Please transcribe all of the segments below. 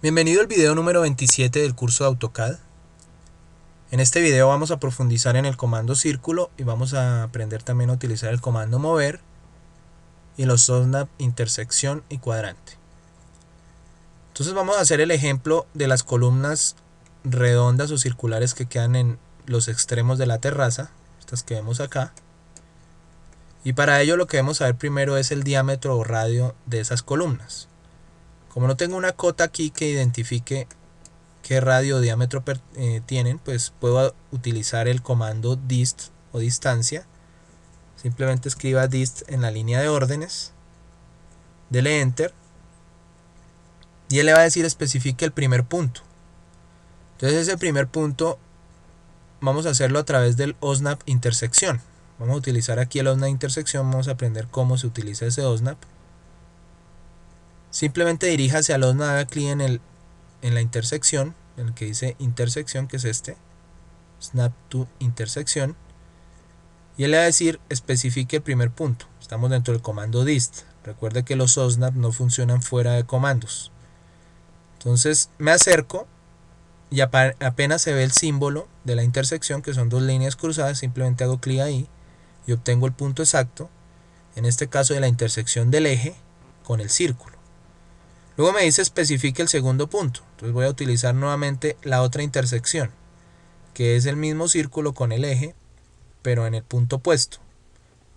Bienvenido al video número 27 del curso de AutoCAD. En este video vamos a profundizar en el comando círculo y vamos a aprender también a utilizar el comando mover y los OSNAP intersección y cuadrante. Entonces vamos a hacer el ejemplo de las columnas redondas o circulares que quedan en los extremos de la terraza, estas que vemos acá. Y para ello lo que debemos saber primero es el diámetro o radio de esas columnas. Como no tengo una cota aquí que identifique qué radio o diámetro tienen, pues puedo utilizar el comando dist o distancia. Simplemente escriba dist en la línea de órdenes, dele enter y él le va a decir especifique el primer punto. Entonces ese primer punto vamos a hacerlo a través del OSNAP intersección. Vamos a utilizar aquí el OSNAP intersección, vamos a aprender cómo se utiliza ese OSNAP. Simplemente diríjase al OSNAP, haga clic en la intersección, en el que dice intersección, que es este, snap to intersección, y él le va a decir especifique el primer punto. Estamos dentro del comando dist. Recuerde que los OSNAP no funcionan fuera de comandos. Entonces me acerco y apenas se ve el símbolo de la intersección, que son dos líneas cruzadas, simplemente hago clic ahí y obtengo el punto exacto, en este caso de la intersección del eje con el círculo. Luego me dice especifique el segundo punto. Entonces voy a utilizar nuevamente la otra intersección, que es el mismo círculo con el eje, pero en el punto opuesto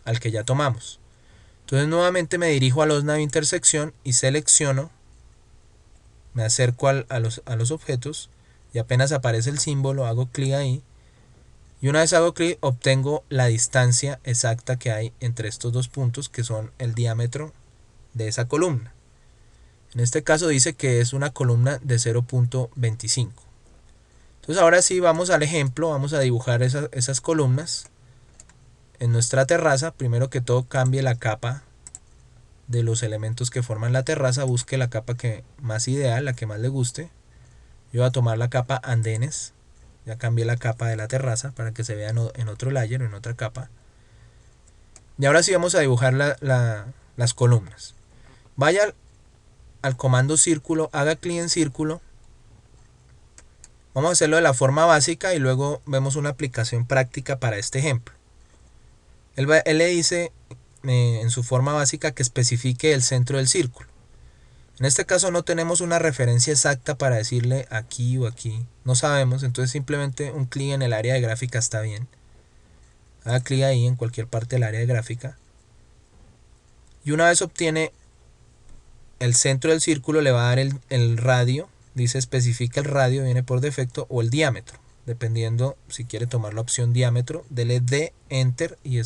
al que ya tomamos. Entonces nuevamente me dirijo a los nav intersección y selecciono, me acerco a los objetos y apenas aparece el símbolo hago clic ahí y una vez hago clic obtengo la distancia exacta que hay entre estos dos puntos, que son el diámetro de esa columna. En este caso dice que es una columna de 0.25. Entonces ahora sí vamos al ejemplo, vamos a dibujar esas columnas. En nuestra terraza, primero que todo cambie la capa de los elementos que forman la terraza, busque la capa que más ideal, la que más le guste. Yo voy a tomar la capa andenes, ya cambié la capa de la terraza para que se vea en otro layer o en otra capa. Y ahora sí vamos a dibujar las columnas. Vaya al comando círculo, haga clic en círculo. Vamos a hacerlo de la forma básica y luego vemos una aplicación práctica para este ejemplo. Él le dice en su forma básica que especifique el centro del círculo. En este caso no tenemos una referencia exacta para decirle aquí o aquí, no sabemos, entonces simplemente un clic en el área de gráfica está bien. Haga clic ahí en cualquier parte del área de gráfica y una vez obtiene el centro del círculo le va a dar el radio, dice especifica el radio, viene por defecto, o el diámetro, dependiendo si quiere tomar la opción diámetro, dele D, enter y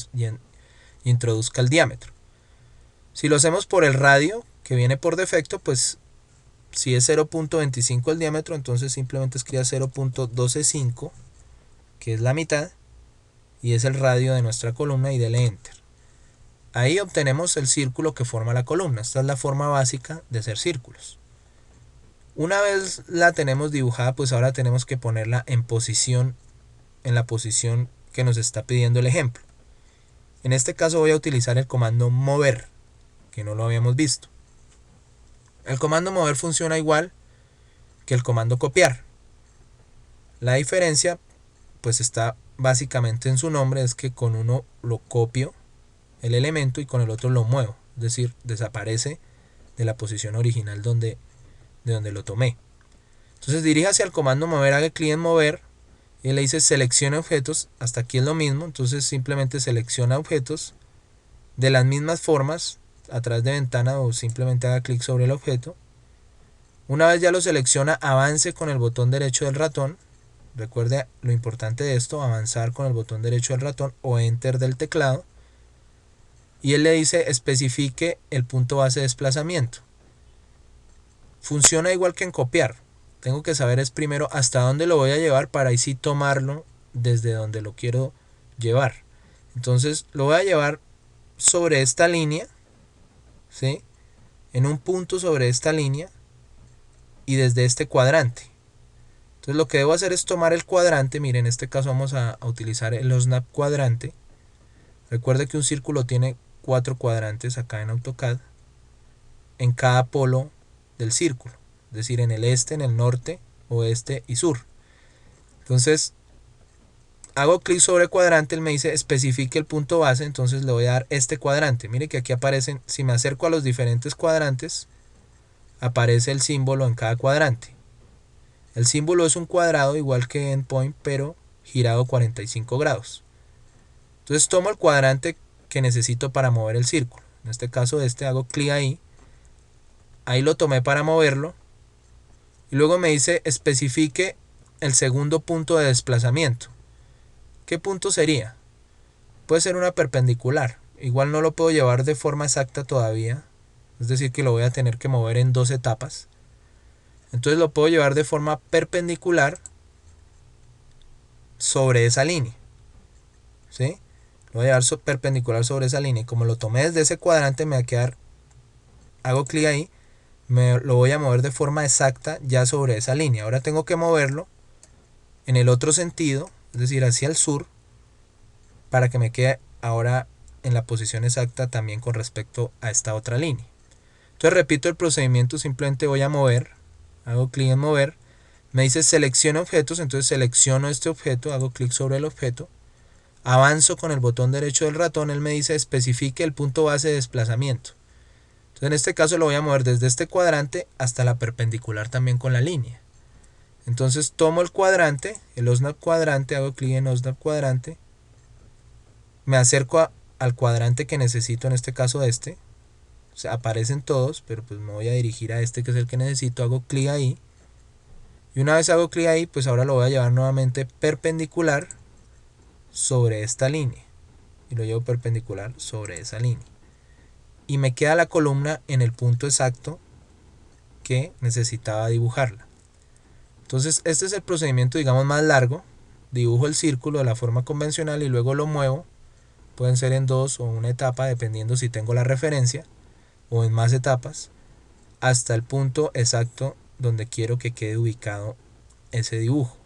introduzca el diámetro. Si lo hacemos por el radio que viene por defecto, pues si es 0.25 el diámetro, entonces simplemente escriba 0.125, que es la mitad, y es el radio de nuestra columna, y dele enter. Ahí obtenemos el círculo que forma la columna. Esta es la forma básica de hacer círculos. Una vez la tenemos dibujada, pues ahora tenemos que ponerla en la posición que nos está pidiendo el ejemplo. En este caso voy a utilizar el comando mover, que no lo habíamos visto. El comando mover funciona igual que el comando copiar. La diferencia pues está básicamente en su nombre, es que con uno lo copio el elemento y con el otro lo muevo, es decir, desaparece de la posición original de donde lo tomé. Entonces diríjase al comando mover, haga clic en mover y le dice seleccione objetos. Hasta aquí es lo mismo, entonces simplemente selecciona objetos de las mismas formas a través de ventana o simplemente haga clic sobre el objeto. Una vez ya lo selecciona, avance con el botón derecho del ratón. Recuerde lo importante de esto, avanzar con el botón derecho del ratón o enter del teclado. Y él le dice especifique el punto base de desplazamiento. Funciona igual que en copiar. Tengo que saber es primero hasta dónde lo voy a llevar para ahí sí tomarlo desde donde lo quiero llevar. Entonces lo voy a llevar sobre esta línea, ¿sí? En un punto sobre esta línea y desde este cuadrante. Entonces lo que debo hacer es tomar el cuadrante. Miren, en este caso vamos a utilizar el OSNAP cuadrante. Recuerde que un círculo tiene 4 cuadrantes acá en AutoCAD en cada polo del círculo. es decir, en el este, en el norte, oeste y sur. Entonces hago clic sobre cuadrante, él me dice especifique el punto base, entonces le voy a dar este cuadrante. Mire que aquí aparecen, si me acerco a los diferentes cuadrantes, aparece el símbolo en cada cuadrante. El símbolo es un cuadrado igual que endpoint, pero girado 45 grados. Entonces tomo el cuadrante que necesito para mover el círculo. En este caso hago clic ahí. Ahí lo tomé para moverlo. Y luego me dice especifique el segundo punto de desplazamiento. ¿Qué punto sería? Puede ser una perpendicular. Igual no lo puedo llevar de forma exacta todavía. Es decir, que lo voy a tener que mover en 2 etapas. Entonces lo puedo llevar de forma perpendicular sobre esa línea. ¿Sí? Lo voy a llevar perpendicular sobre esa línea. Y como lo tomé desde ese cuadrante, me va a quedar. Hago clic ahí. Lo voy a mover de forma exacta ya sobre esa línea. Ahora tengo que moverlo en el otro sentido, es decir, hacia el sur, para que me quede ahora en la posición exacta también con respecto a esta otra línea. Entonces repito el procedimiento, simplemente voy a mover, hago clic en mover, me dice selecciona objetos, entonces selecciono este objeto, hago clic sobre el objeto, avanzo con el botón derecho del ratón, él me dice especifique el punto base de desplazamiento. Entonces en este caso lo voy a mover desde este cuadrante hasta la perpendicular también con la línea. Entonces tomo el cuadrante, el OSNAP cuadrante, hago clic en OSNAP cuadrante, me acerco al cuadrante que necesito, en este caso este. O sea, aparecen todos, pero pues me voy a dirigir a este que es el que necesito, hago clic ahí. Y una vez hago clic ahí, pues ahora lo voy a llevar nuevamente perpendicular sobre esta línea. Y lo llevo perpendicular sobre esa línea. Y me queda la columna en el punto exacto que necesitaba dibujarla. Entonces este es el procedimiento, digamos, más largo. Dibujo el círculo de la forma convencional y luego lo muevo. Pueden ser en 2 o una etapa, dependiendo si tengo la referencia, o en más etapas, hasta el punto exacto donde quiero que quede ubicado ese dibujo.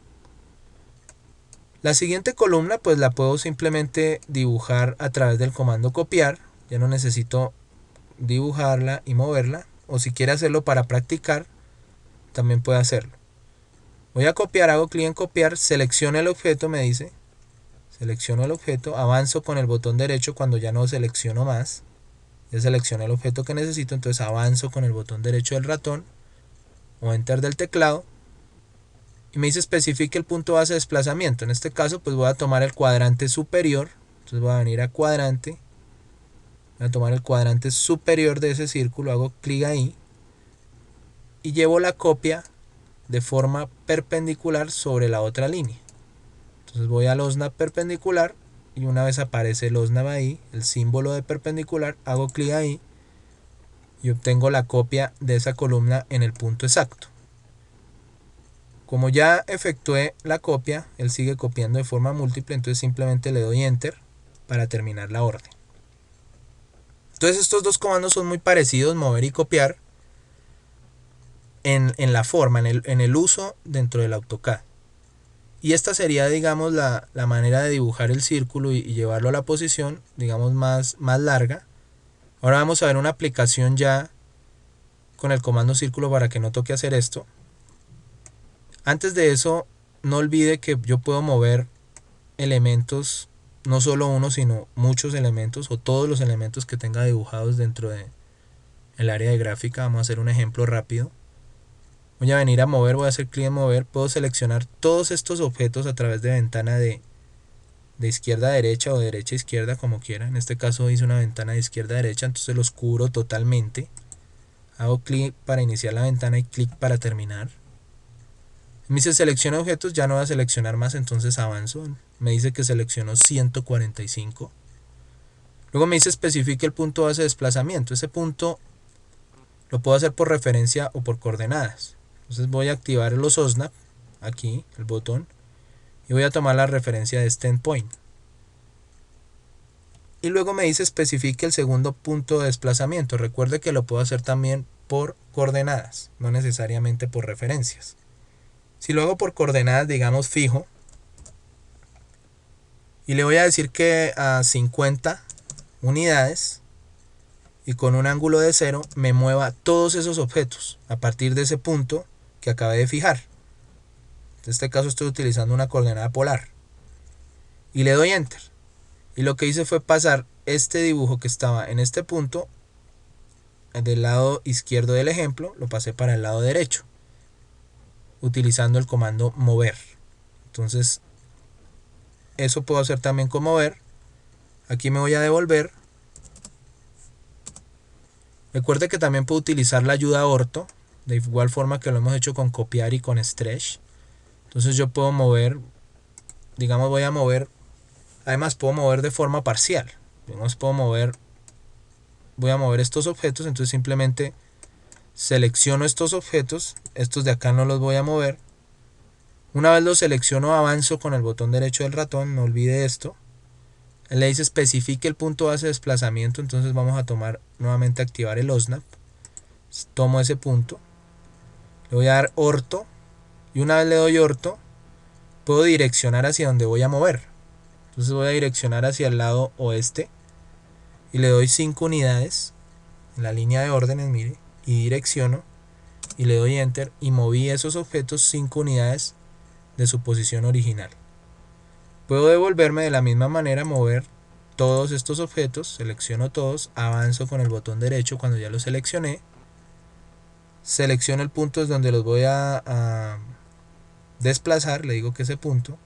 La siguiente columna pues la puedo simplemente dibujar a través del comando copiar. Ya no necesito dibujarla y moverla, o si quiere hacerlo para practicar, también puede hacerlo. Voy a copiar, hago clic en copiar, selecciono el objeto, me dice, selecciono el objeto, avanzo con el botón derecho cuando ya no selecciono más, ya selecciono el objeto que necesito, entonces avanzo con el botón derecho del ratón o enter del teclado y me dice especifique el punto base de desplazamiento. En este caso pues voy a tomar el cuadrante superior, entonces voy a venir a cuadrante, voy a tomar el cuadrante superior de ese círculo, hago clic ahí y llevo la copia de forma perpendicular sobre la otra línea. Entonces voy al OSNAP perpendicular y una vez aparece el OSNAP ahí, el símbolo de perpendicular, hago clic ahí y obtengo la copia de esa columna en el punto exacto. Como ya efectué la copia, él sigue copiando de forma múltiple, entonces simplemente le doy enter para terminar la orden. Entonces estos dos comandos son muy parecidos, mover y copiar, en la forma, en el uso dentro del AutoCAD. Y esta sería, digamos, la manera de dibujar el círculo y llevarlo a la posición, digamos, más larga. Ahora vamos a ver una aplicación ya con el comando círculo para que no toque hacer esto. Antes de eso, no olvide que yo puedo mover elementos, no solo uno, sino muchos elementos o todos los elementos que tenga dibujados dentro del área de gráfica. Vamos a hacer un ejemplo rápido. Voy a venir a mover, voy a hacer clic en mover, puedo seleccionar todos estos objetos a través de ventana de izquierda a derecha o de derecha a izquierda, como quiera. En este caso hice una ventana de izquierda a derecha, entonces los cubro totalmente. Hago clic para iniciar la ventana y clic para terminar. Me dice selecciona objetos, ya no voy a seleccionar más, entonces avanzo. Me dice que selecciono 145. Luego me dice especifique el punto base de desplazamiento. Ese punto lo puedo hacer por referencia o por coordenadas. Entonces voy a activar los OSNAP, aquí el botón, y voy a tomar la referencia de este endpoint. Y luego me dice especifique el segundo punto de desplazamiento. Recuerde que lo puedo hacer también por coordenadas, no necesariamente por referencias. Si lo hago por coordenadas, digamos fijo, y le voy a decir que a 50 unidades, y con un ángulo de 0 me mueva todos esos objetos a partir de ese punto que acabé de fijar. En este caso estoy utilizando una coordenada polar. Y le doy Enter. Y lo que hice fue pasar este dibujo que estaba en este punto del lado izquierdo del ejemplo, lo pasé para el lado derecho, utilizando el comando mover. Entonces, eso puedo hacer también con mover. Aquí me voy a devolver. Recuerde que también puedo utilizar la ayuda orto, de igual forma que lo hemos hecho con copiar y con stretch. Entonces yo puedo mover, digamos voy a mover, además puedo mover de forma parcial. Digamos voy a mover estos objetos, entonces simplemente selecciono estos objetos, estos de acá no los voy a mover. Una vez los selecciono, avanzo con el botón derecho del ratón, no olvide esto. Él le dice especifique el punto base de desplazamiento, entonces vamos a tomar nuevamente activar el OSNAP. Tomo ese punto, le voy a dar orto, y una vez le doy orto, puedo direccionar hacia donde voy a mover. Entonces voy a direccionar hacia el lado oeste, y le doy 5 unidades, en la línea de órdenes, mire, y direcciono, y le doy Enter, y moví esos objetos 5 unidades de su posición original. Puedo devolverme de la misma manera, mover todos estos objetos, selecciono todos, avanzo con el botón derecho cuando ya los seleccioné, selecciono el punto desde donde los voy a desplazar, le digo que ese punto,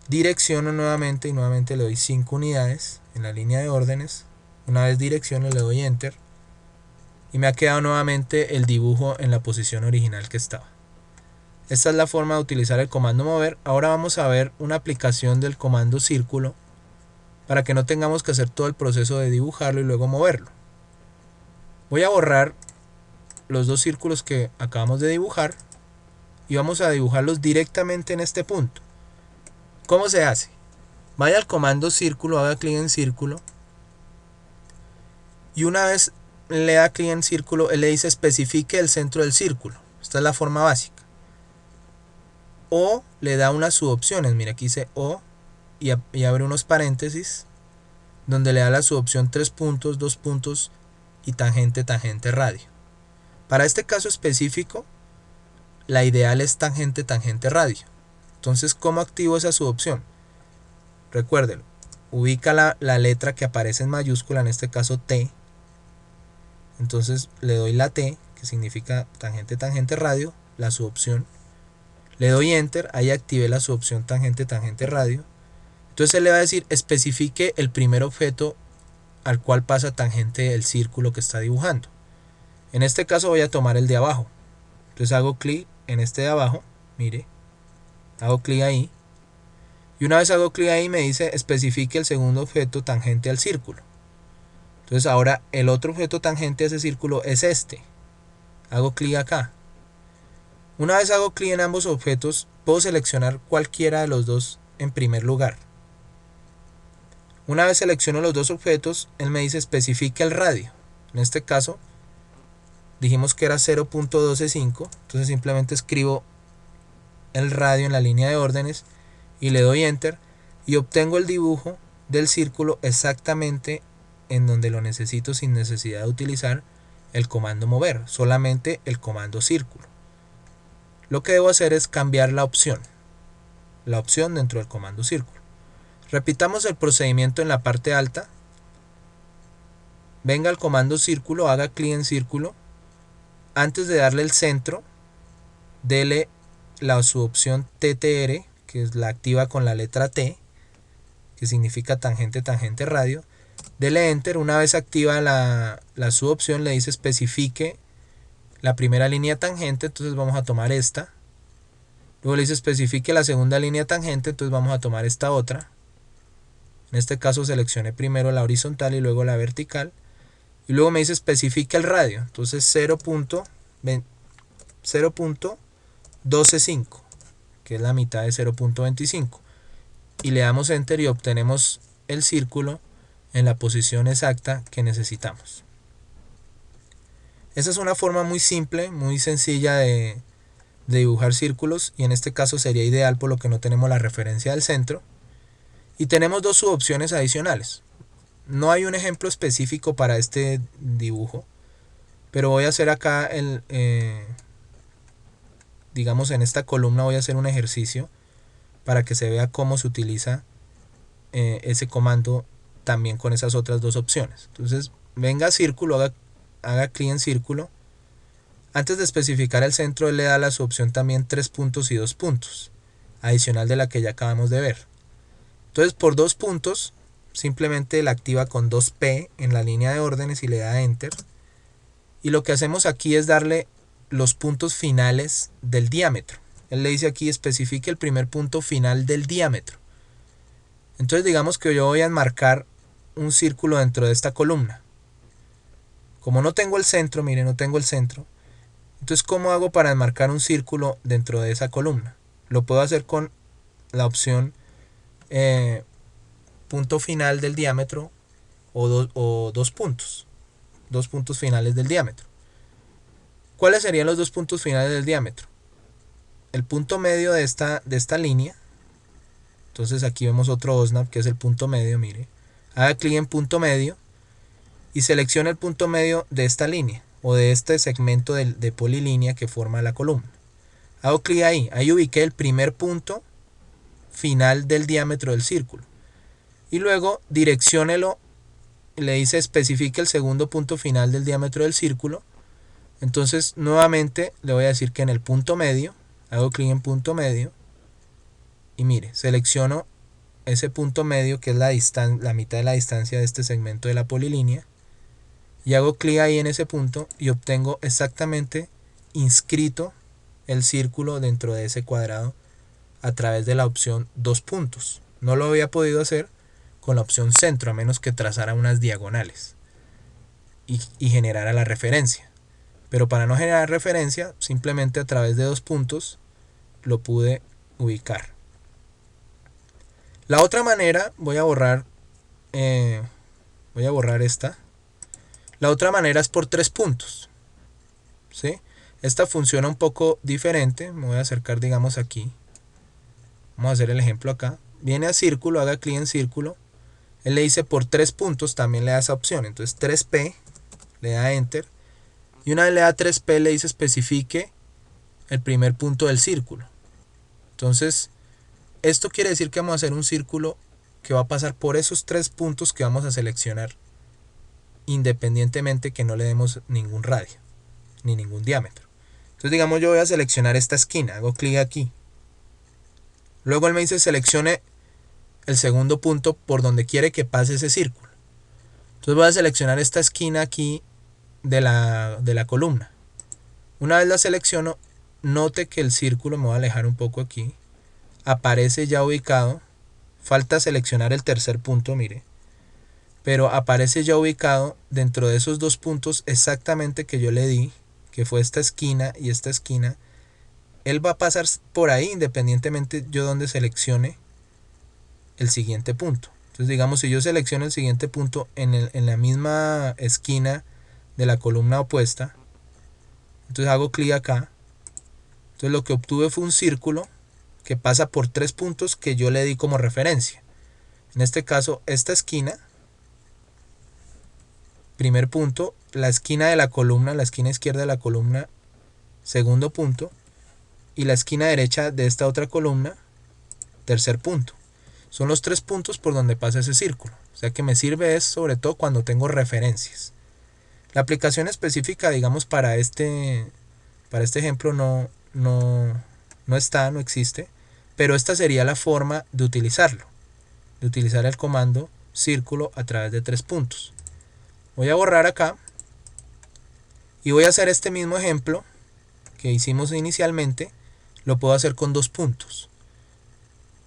direcciono nuevamente y nuevamente le doy 5 unidades en la línea de órdenes, una vez direcciono le doy Enter y me ha quedado nuevamente el dibujo en la posición original que estaba. Esta es la forma de utilizar el comando mover. Ahora vamos a ver una aplicación del comando círculo para que no tengamos que hacer todo el proceso de dibujarlo y luego moverlo. Voy a borrar los dos círculos que acabamos de dibujar y vamos a dibujarlos directamente en este punto. ¿Cómo se hace? Vaya al comando círculo, haga clic en círculo y una vez le da clic en círculo, él le dice especifique el centro del círculo. Esta es la forma básica. O le da unas subopciones, mira aquí dice O y abre unos paréntesis donde le da la subopción 3 puntos, 2 puntos y tangente, tangente, radio. Para este caso específico, la ideal es tangente, tangente, radio. Entonces, ¿cómo activo esa subopción? Recuérdelo, ubica la letra que aparece en mayúscula, en este caso T. Entonces le doy la T, que significa tangente, tangente, radio, la subopción. Le doy Enter, ahí activé la subopción tangente, tangente, radio. Entonces él le va a decir especifique el primer objeto al cual pasa tangente el círculo que está dibujando. En este caso voy a tomar el de abajo. Entonces hago clic en este de abajo, mire, hago clic ahí. Y una vez hago clic ahí me dice especifique el segundo objeto tangente al círculo. Entonces ahora el otro objeto tangente a ese círculo es este. Hago clic acá. Una vez hago clic en ambos objetos, puedo seleccionar cualquiera de los dos en primer lugar. Una vez selecciono los dos objetos, él me dice especifique el radio. En este caso, dijimos que era 0.125, entonces simplemente escribo el radio en la línea de órdenes y le doy Enter y obtengo el dibujo del círculo exactamente en donde lo necesito sin necesidad de utilizar el comando mover, solamente el comando círculo. Lo que debo hacer es cambiar la opción dentro del comando círculo. Repitamos el procedimiento en la parte alta. Venga al comando círculo, haga clic en círculo. Antes de darle el centro, dele la subopción TTR, que es la activa con la letra T, que significa tangente, tangente, radio. Dele Enter. Una vez activa la subopción, le dice especifique la primera línea tangente, entonces vamos a tomar esta. Luego le dice especifique la segunda línea tangente, entonces vamos a tomar esta otra. En este caso seleccioné primero la horizontal y luego la vertical. Y luego me dice especifique el radio, entonces 0.125, que es la mitad de 0.25. Y le damos Enter y obtenemos el círculo en la posición exacta que necesitamos. Esa es una forma muy simple, muy sencilla de dibujar círculos, y en este caso sería ideal por lo que no tenemos la referencia del centro. Y tenemos dos subopciones adicionales. No hay un ejemplo específico para este dibujo, pero voy a hacer acá digamos en esta columna voy a hacer un ejercicio para que se vea cómo se utiliza ese comando también con esas otras dos opciones. Entonces venga a círculo, haga clic en círculo. Antes de especificar el centro, él le da la su opción también 3 puntos y 2 puntos, adicional de la que ya acabamos de ver. Entonces por 2 puntos simplemente la activa con 2P en la línea de órdenes y le da enter. Y lo que hacemos aquí es darle los puntos finales del diámetro. Él le dice aquí especifique el primer punto final del diámetro. Entonces digamos que yo voy a enmarcar un círculo dentro de esta columna. Como no tengo el centro, miren, no tengo el centro. Entonces, ¿cómo hago para enmarcar un círculo dentro de esa columna? Lo puedo hacer con la opción punto final del diámetro o 2 puntos. 2 puntos finales del diámetro. ¿Cuáles serían los 2 puntos finales del diámetro? El punto medio de esta línea. Entonces aquí vemos otro OSNAP que es el punto medio, mire. Haga clic en punto medio y seleccione el punto medio de esta línea o de este segmento de polilínea que forma la columna. Hago clic ahí ubiqué el primer punto final del diámetro del círculo. Y luego direcciónelo, le dice especifique el segundo punto final del diámetro del círculo. Entonces nuevamente le voy a decir que en el punto medio, hago clic en punto medio y mire, selecciono ese punto medio que es la mitad de la distancia de este segmento de la polilínea y hago clic ahí en ese punto y obtengo exactamente inscrito el círculo dentro de ese cuadrado a través de la opción 2 puntos. No lo había podido hacer con la opción centro a menos que trazara unas diagonales y generara la referencia. Pero para no generar referencia, simplemente a través de 2 puntos lo pude ubicar. La otra manera, voy a borrar esta. La otra manera es por 3 puntos. ¿Sí? Esta funciona un poco diferente. Me voy a acercar, digamos, aquí. Vamos a hacer el ejemplo acá. Viene a círculo, haga clic en círculo. Él le dice por 3 puntos, también le da esa opción. Entonces 3P, le da enter. Y una vez le da 3P, le dice especifique el primer punto del círculo. Entonces, esto quiere decir que vamos a hacer un círculo que va a pasar por esos 3 puntos que vamos a seleccionar, independientemente que no le demos ningún radio, ni ningún diámetro. Entonces, digamos, yo voy a seleccionar esta esquina, hago clic aquí. Luego él me dice seleccione el segundo punto por donde quiere que pase ese círculo. Entonces voy a seleccionar esta esquina aquí de la columna. Una vez la selecciono, note que el círculo, me voy a alejar un poco aquí, aparece ya ubicado. Falta seleccionar el tercer punto, mire. Pero aparece ya ubicado dentro de esos 2 puntos exactamente que yo le di, que fue esta esquina y esta esquina. Él va a pasar por ahí independientemente yo donde seleccione el siguiente punto. Entonces digamos, si yo selecciono el siguiente punto en la misma esquina de la columna opuesta, entonces hago clic acá. Entonces lo que obtuve fue un círculo que pasa por 3 puntos que yo le di como referencia. En este caso, esta esquina, primer punto, la esquina de la columna, la esquina izquierda de la columna, segundo punto, y la esquina derecha de esta otra columna, tercer punto. Son los 3 puntos por donde pasa ese círculo. O sea que me sirve es sobre todo cuando tengo referencias. La aplicación específica, digamos, para este ejemplo no existe, pero esta sería la forma de utilizarlo, de utilizar el comando círculo a través de 3 puntos. Voy a borrar acá y voy a hacer este mismo ejemplo que hicimos inicialmente, lo puedo hacer con 2 puntos.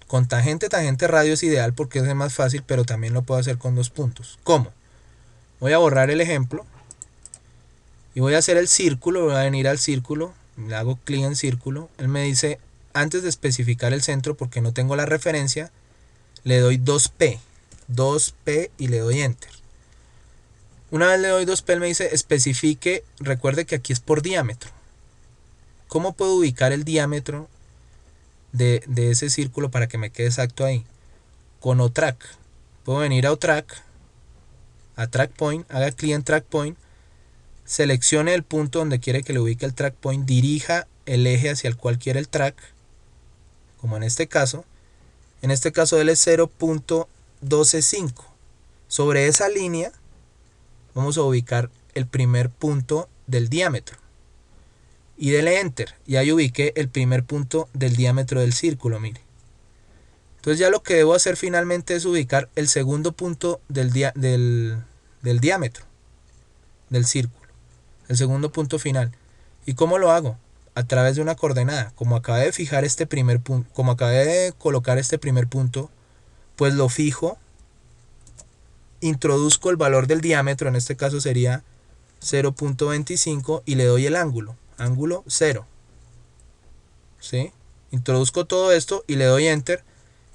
Con tangente, radio es ideal porque es más fácil, pero también lo puedo hacer con 2 puntos. ¿Cómo? Voy a borrar el ejemplo y voy a hacer el círculo, voy a venir al círculo, le hago clic en círculo, él me dice, antes de especificar el centro porque no tengo la referencia, le doy 2P y le doy enter. Una vez le doy 2P, él me dice especifique, recuerde que aquí es por diámetro. ¿Cómo puedo ubicar el diámetro de ese círculo para que me quede exacto ahí? Con OTRAC. Puedo venir a OTRAC a track point, haga clic en track point, seleccione el punto donde quiere que le ubique el track point, dirija el eje hacia el cual quiere el track, como en este caso. En este caso él es 0.125. Sobre esa línea vamos a ubicar el primer punto del diámetro. Y dele enter. Y ahí ubiqué el primer punto del diámetro del círculo, mire. Entonces ya lo que debo hacer finalmente es ubicar el segundo punto del diámetro del círculo. El segundo punto final. ¿Y cómo lo hago? A través de una coordenada. Como acabé de fijar este primer punto, como acabé de colocar este primer punto, pues lo fijo, introduzco el valor del diámetro, en este caso sería 0.25, y le doy el ángulo 0. ¿Sí? Introduzco todo esto y le doy enter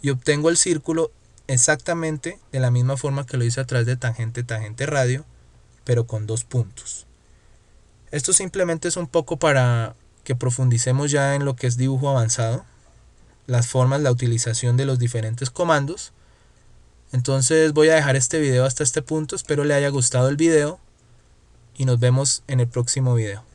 y obtengo el círculo exactamente de la misma forma que lo hice a través de tangente radio, pero con 2 puntos. Esto simplemente es un poco para que profundicemos ya en lo que es dibujo avanzado, las formas, la utilización de los diferentes comandos. Entonces voy a dejar este video hasta este punto, espero le haya gustado el video y nos vemos en el próximo video.